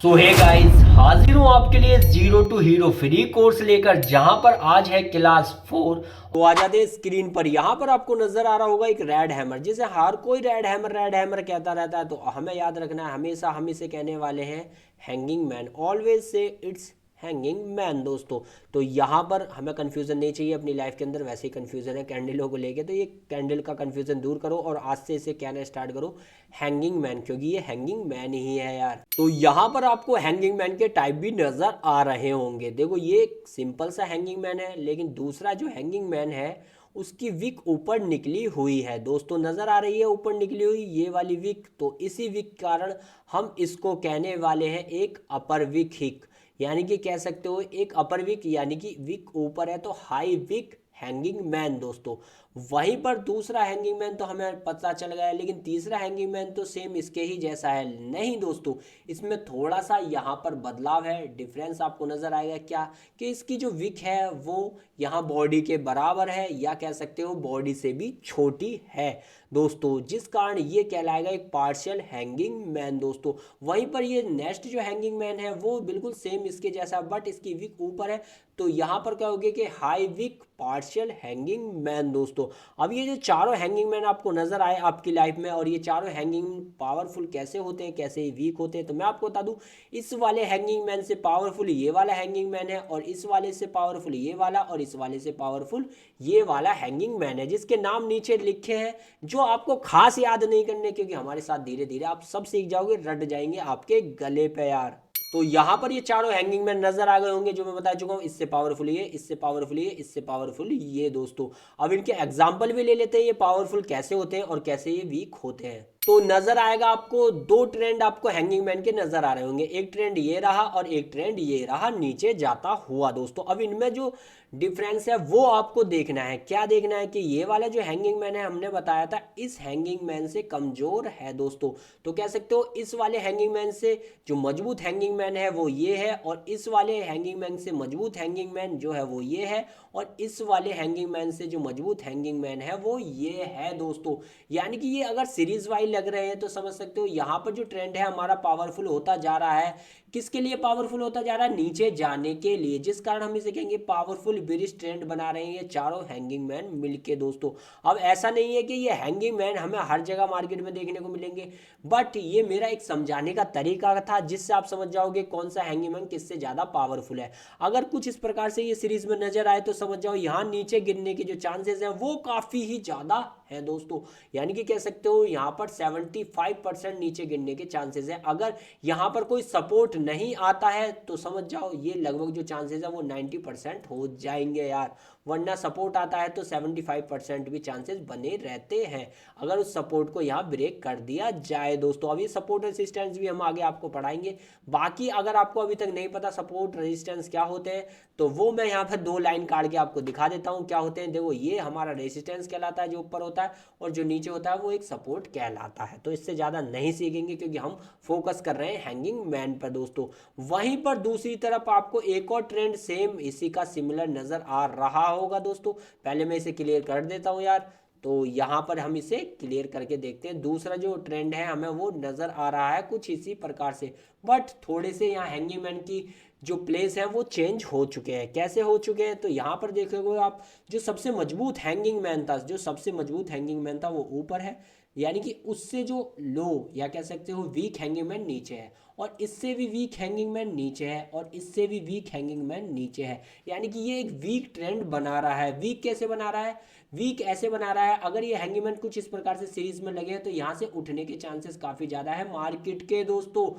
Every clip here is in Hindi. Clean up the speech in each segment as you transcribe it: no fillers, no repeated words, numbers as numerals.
सो हे गाइस, हाजिर हूँ आपके लिए zero to hero free course लेकर, जहां पर आज है क्लास 4। तो आ जाते हैं स्क्रीन पर। यहाँ पर आपको नजर आ रहा होगा एक रेड हैमर, जिसे हर कोई रेड हैमर कहता रहता है। तो हमें याद रखना है, हमेशा हम इसे कहने वाले हैं hanging man. Always say it's hanging man दोस्तों। तो यहाँ पर हमें कन्फ्यूज़न नहीं चाहिए अपनी लाइफ के अंदर। वैसे ही कन्फ्यूज़न है कैंडलों को लेके, तो ये कैंडल का कन्फ्यूज़न दूर करो और आज से इसे कहना स्टार्ट करो हैंगिंग मैन, क्योंकि ये हैंगिंग मैन ही है यार। तो यहाँ पर आपको हैंगिंग मैन के टाइप भी नज़र आ रहे होंगे। देखो, ये एक सिंपल सा हैंगिंग मैन है, लेकिन दूसरा जो हैंगिंग मैन है उसकी विक ऊपर निकली हुई है दोस्तों। नज़र आ रही है ऊपर निकली हुई ये वाली विक। तो इसी विक कारण हम इसको कहने वाले हैं एक अपर विक हिक, यानी कि कह सकते हो एक अपर विक, यानी कि विक ऊपर है तो हाई विक हैंगिंग मैन दोस्तों। वहीं पर दूसरा हैंगिंग मैन तो हमें पता चल गया है, लेकिन तीसरा हैंगिंग मैन तो सेम इसके ही जैसा है। नहीं दोस्तों, इसमें थोड़ा सा यहाँ पर बदलाव है, डिफरेंस आपको नजर आएगा। क्या कि इसकी जो विक है वो यहाँ बॉडी के बराबर है, या कह सकते हो बॉडी से भी छोटी है दोस्तों, जिस कारण ये कहलाएगा एक पार्शियल हैंगिंग मैन दोस्तों। वहीं पर ये नेक्स्ट जो हैंगिंग मैन है वो बिल्कुल सेम इसके जैसा, बट इसकी विक ऊपर है। तो यहाँ पर क्या होगा कि high wick partial hanging man दोस्तों। अब ये जो चारों हैंगिंग मैन आपको नजर आए आपकी लाइफ में, और ये चारों हैंगिंग पावरफुल कैसे होते हैं, कैसे वीक होते हैं, तो मैं आपको बता दूं, इस वाले हैंगिंग मैन से पावरफुल ये वाला हैंगिंग मैन है, और इस वाले से पावरफुल ये वाला, और इस वाले से पावरफुल ये वाला हैंगिंग मैन है, जिसके नाम नीचे लिखे हैं, जो आपको खास याद नहीं करने, क्योंकि हमारे साथ धीरे धीरे आप सब सीख जाओगे, रट जाएंगे आपके गले पे यार। तो यहाँ पर ये चारों हैंगिंग मैन नजर आ गए होंगे, जो मैं बता चुका हूँ। इससे पावरफुल ये, इससे पावरफुल ये, इससे पावरफुल ये दोस्तों। अब इनके एग्जाम्पल भी ले लेते हैं, ये पावरफुल कैसे होते हैं और कैसे ये वीक होते हैं। तो नजर आएगा आपको दो ट्रेंड आपको हैंगिंग मैन के नजर आ रहे होंगे। एक ट्रेंड ये रहा और एक ट्रेंड ये रहा नीचे जाता हुआ दोस्तों। अब इनमें जो डिफरेंस है वो आपको देखना है। क्या देखना है कि ये वाला जो हैंगिंग मैन है, हमने बताया था इस हैंगिंग मैन से कमजोर है दोस्तों। तो कह सकते हो इस वाले हैंगिंग मैन से जो मजबूत हैंगिंग मैन है वो ये है, और इस वाले हैंगिंग मैन से मजबूत हैंगिंग मैन जो है वो ये है, और इस वाले हैंगिंग मैन से जो मजबूत हैंगिंग मैन है वो ये है दोस्तों। यानी कि ये अगर सीरीज वाइज लग रहे हैं तो समझ सकते हो यहाँ पर जो ट्रेंड है हमारा पावरफुल होता जा रहा है। किसके लिए पावरफुल होता जा रहा है? नीचे जाने के लिए, जिस कारण हम इसे कहेंगे पावरफुल बेरिश ट्रेंड बना रहे हैं ये चारों हैंगिंग मैन मिलके दोस्तों। अब ऐसा नहीं है कि ये हैंगिंग मैन हमें हर जगह मार्केट में देखने को मिलेंगे, बट ये मेरा एक समझाने का तरीका था, जिससे आप समझ जाओगे कौन सा हैंगिंग मैन किससे ज़्यादा पावरफुल है। अगर कुछ इस प्रकार से ये सीरीज में नजर आए तो समझ जाओ यहाँ नीचे गिरने के जो चांसेस हैं वो काफ़ी ही ज़्यादा है दोस्तों। यानी कि कह सकते हो यहाँ पर 75% नीचे गिरने के चांसेस है। अगर यहाँ पर कोई सपोर्ट नहीं आता है तो समझ जाओ ये लगभग जो चांसेस है वो 90% हो जाएंगे यार। वरना सपोर्ट आता है तो 75% भी चांसेस बने रहते हैं, अगर उस सपोर्ट को यहाँ ब्रेक कर दिया जाए दोस्तों। अभी सपोर्ट रेजिस्टेंस भी हम आगे आपको पढ़ाएंगे। बाकी अगर आपको अभी तक नहीं पता सपोर्ट रेजिस्टेंस क्या होते हैं, तो वो मैं यहाँ पर दो लाइन काट के आपको दिखा देता हूँ क्या होते हैं। देखो, ये हमारा रेजिस्टेंस कहलाता है जो ऊपर होता है, और जो नीचे होता है वो एक सपोर्ट कहलाता है। तो इससे ज़्यादा नहीं सीखेंगे क्योंकि हम फोकस कर रहे हैं हैंगिंग मैन पर दोस्तों। वहीं पर दूसरी तरफ आपको एक और ट्रेंड सेम इसी का सिमिलर नज़र आ रहा होगा दोस्तों। पहले मैं इसे क्लियर कर देता हूँ यार। तो यहाँ पर हम इसे क्लियर करके देखते हैं। दूसरा जो ट्रेंड है हमें वो नज़र आ रहा है कुछ इसी प्रकार से, बट थोड़े से यहाँ हैंगिंग मैन की जो प्लेस है वो चेंज हो चुके हैं। कैसे हो चुके हैं? तो यहाँ पर देखोगे आप, जो सबसे मजबूत हैंगिंग मैन था, जो सबसे मजबूत हैंगिंग मैन था वो ऊपर है, यानी कि उससे जो लो या कह सकते हो वीक हैंगिंग मैन नीचे है, और इससे भी वीक हैंगिंग मैन नीचे है, और इससे भी वीक हैंगिंग मैन नीचे है। यानी कि ये एक वीक ट्रेंड बना रहा है। वीक कैसे बना रहा है? वीक ऐसे बना रहा है, अगर ये हैंगिंग मैन कुछ इस प्रकार से सीरीज में लगे हैं तो यहाँ से उठने के चांसेस काफ़ी ज़्यादा है मार्केट के दोस्तों।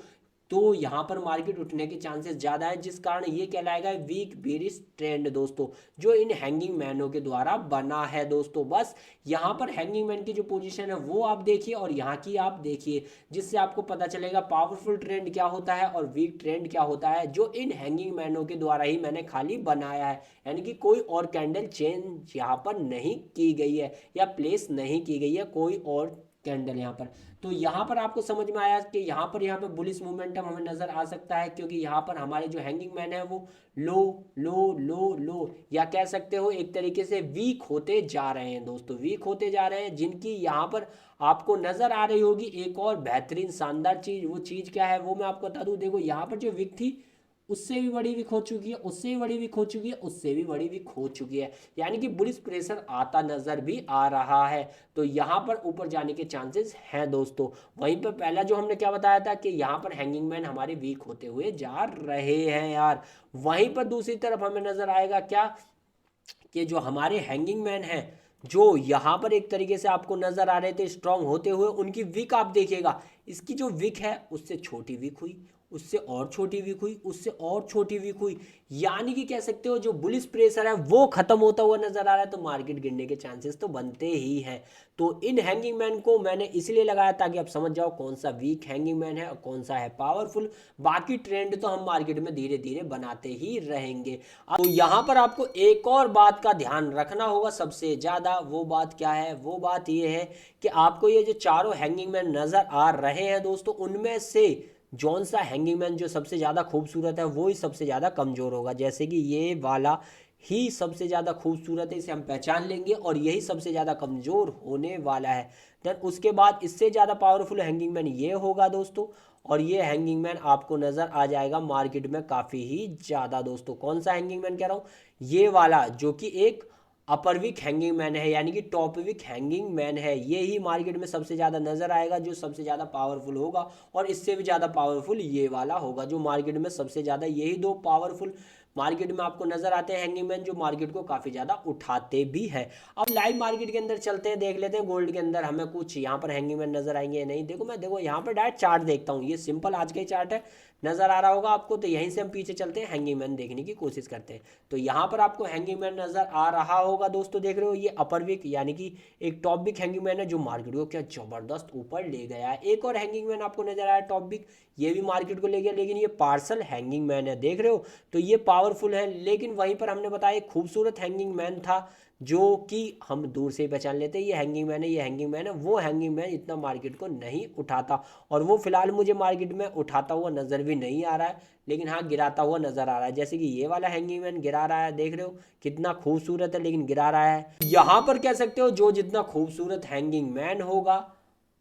तो यहाँ पर मार्केट उठने के चांसेस ज़्यादा है, जिस कारण ये कहलाएगा वीक बेरिश ट्रेंड दोस्तों, जो इन हैंगिंग मैनों के द्वारा बना है दोस्तों। बस यहाँ पर हैंगिंग मैन की जो पोजीशन है वो आप देखिए, और यहाँ की आप देखिए, जिससे आपको पता चलेगा पावरफुल ट्रेंड क्या होता है और वीक ट्रेंड क्या होता है, जो इन हैंगिंग मैनों के द्वारा ही मैंने खाली बनाया है। यानी कि कोई और कैंडल चेंज यहाँ पर नहीं की गई है, या प्लेस नहीं की गई है कोई और कैंडल यहाँ पर। तो यहाँ पर आपको समझ में आया कि यहाँ पे बुलिश मोमेंटम हमें नजर आ सकता है, क्योंकि यहाँ पर हमारे जो हैंगिंग मैन है वो लो लो लो लो या कह सकते हो एक तरीके से वीक होते जा रहे हैं दोस्तों, वीक होते जा रहे हैं, जिनकी यहाँ पर आपको नजर आ रही होगी एक और बेहतरीन शानदार चीज। वो चीज क्या है वो मैं आपको बता दूं। देखो यहाँ पर जो विक थी उससे भी बड़ी विक हो चुकी है, उससे भी बड़ी विक हो चुकी है, उससे भी बड़ी विक हो चुकी है, यानी कि बुलिश प्रेशर आता नजर भी आ रहा है। तो यहाँ पर ऊपर जाने के चांसेस हैं दोस्तों। वहीं पर पहला जो हमने क्या बताया था कि यहाँ पर हैंगिंग मैन हमारे वीक होते हुए जा रहे हैं यार। वहीं पर दूसरी तरफ हमें नजर आएगा क्या कि जो हमारे हैंगिंग मैन हैं जो यहाँ पर एक तरीके से आपको नजर आ रहे थे स्ट्रांग होते हुए, उनकी विक आप देखिएगा, इसकी जो विक है उससे छोटी विक हुई, उससे और छोटी वीक हुई, उससे और छोटी वीक हुई, यानी कि कह सकते हो जो बुलिश प्रेशर है वो खत्म होता हुआ नजर आ रहा है। तो मार्केट गिरने के चांसेस तो बनते ही हैं। तो इन हैंगिंग मैन को मैंने इसलिए लगाया ताकि आप समझ जाओ कौन सा वीक हैंगिंग मैन है और कौन सा है पावरफुल। बाकी ट्रेंड तो हम मार्केट में धीरे धीरे बनाते ही रहेंगे। तो यहाँ पर आपको एक और बात का ध्यान रखना होगा सबसे ज्यादा। वो बात क्या है? वो बात ये है कि आपको ये जो चारों हैंगिंग मैन नजर आ रहे हैं दोस्तों, उनमें से जौन सा हैंगिंग मैन जो सबसे ज़्यादा खूबसूरत है वो ही सबसे ज़्यादा कमज़ोर होगा। जैसे कि ये वाला ही सबसे ज़्यादा खूबसूरत है, इसे हम पहचान लेंगे, और यही सबसे ज़्यादा कमज़ोर होने वाला है। देन उसके बाद इससे ज़्यादा पावरफुल हैंगिंग मैन ये होगा दोस्तों, और ये हैंगिंग मैन आपको नज़र आ जाएगा मार्केट में काफ़ी ही ज़्यादा दोस्तों। कौन सा हैंगिंग मैन कह रहा हूँ? ये वाला जो कि एक अपर विक हैंगिंग मैन है, यानी कि टॉप विक हैंगिंग मैन है, ये ही मार्केट में सबसे ज़्यादा नज़र आएगा, जो सबसे ज़्यादा पावरफुल होगा। और इससे भी ज़्यादा पावरफुल ये वाला होगा, जो मार्केट में सबसे ज़्यादा, यही दो पावरफुल मार्केट में आपको नजर आते हैं हैंगिंग मैन, जो मार्केट को काफ़ी ज़्यादा उठाते भी है। अब लाइव मार्केट के अंदर चलते हैं, देख लेते हैं गोल्ड के अंदर हमें कुछ यहाँ पर हैंगिंग मैन नजर आएंगे या नहीं। देखो यहाँ पर डायरेक्ट चार्ट देखता हूँ, ये सिंपल आज का ही चार्ट है, नजर आ रहा होगा आपको। तो यहीं से हम पीछे चलते हैं, हैंगिंग मैन देखने की कोशिश करते हैं। तो यहाँ पर आपको हैंगिंग मैन नजर आ रहा होगा दोस्तों, देख रहे हो, ये अपर विक यानी कि एक टॉप विक हैंगिंग मैन है, जो मार्केट को क्या जबरदस्त ऊपर ले गया है। एक और हैंगिंग मैन आपको नजर आया टॉप विक, ये भी मार्केट को ले गया, लेकिन ये पार्सल हैंगिंग मैन है, देख रहे हो। तो ये पावरफुल है, लेकिन वहीं पर हमने बताया एक खूबसूरत हैंगिंग मैन था जो कि हम दूर से ही पहचान लेते हैं, ये हैंगिंग मैन है, ये हैंगिंग मैन है। वो हैंगिंग मैन इतना मार्केट को नहीं उठाता, और वो फिलहाल मुझे मार्केट में उठाता हुआ नज़र भी नहीं आ रहा है, लेकिन हाँ गिराता हुआ नज़र आ रहा है। जैसे कि ये वाला हैंगिंग मैन गिरा रहा है, देख रहे हो कितना खूबसूरत है, लेकिन गिरा रहा है। यहाँ पर कह सकते हो जो जितना खूबसूरत हैंगिंग मैन होगा,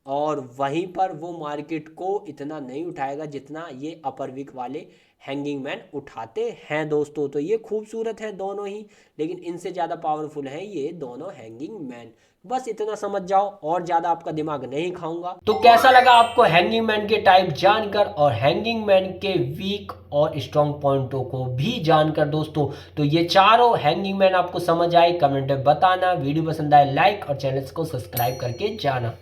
और वहीं पर वो मार्केट को इतना नहीं उठाएगा जितना ये अपर विक वाले हैंगिंग मैन उठाते हैं दोस्तों। तो ये खूबसूरत है दोनों ही, लेकिन इनसे ज़्यादा पावरफुल है ये दोनों हैंगिंग मैन। बस इतना समझ जाओ, और ज़्यादा आपका दिमाग नहीं खाऊंगा। तो कैसा लगा आपको हैंगिंग मैन के टाइप जानकर, और हैंगिंग मैन के वीक और स्ट्रॉन्ग पॉइंटों को भी जानकर दोस्तों? तो ये चारों हैंगिंग मैन आपको समझ आए? कमेंट में बताना। वीडियो पसंद आए लाइक, और चैनल को सब्सक्राइब करके जाना।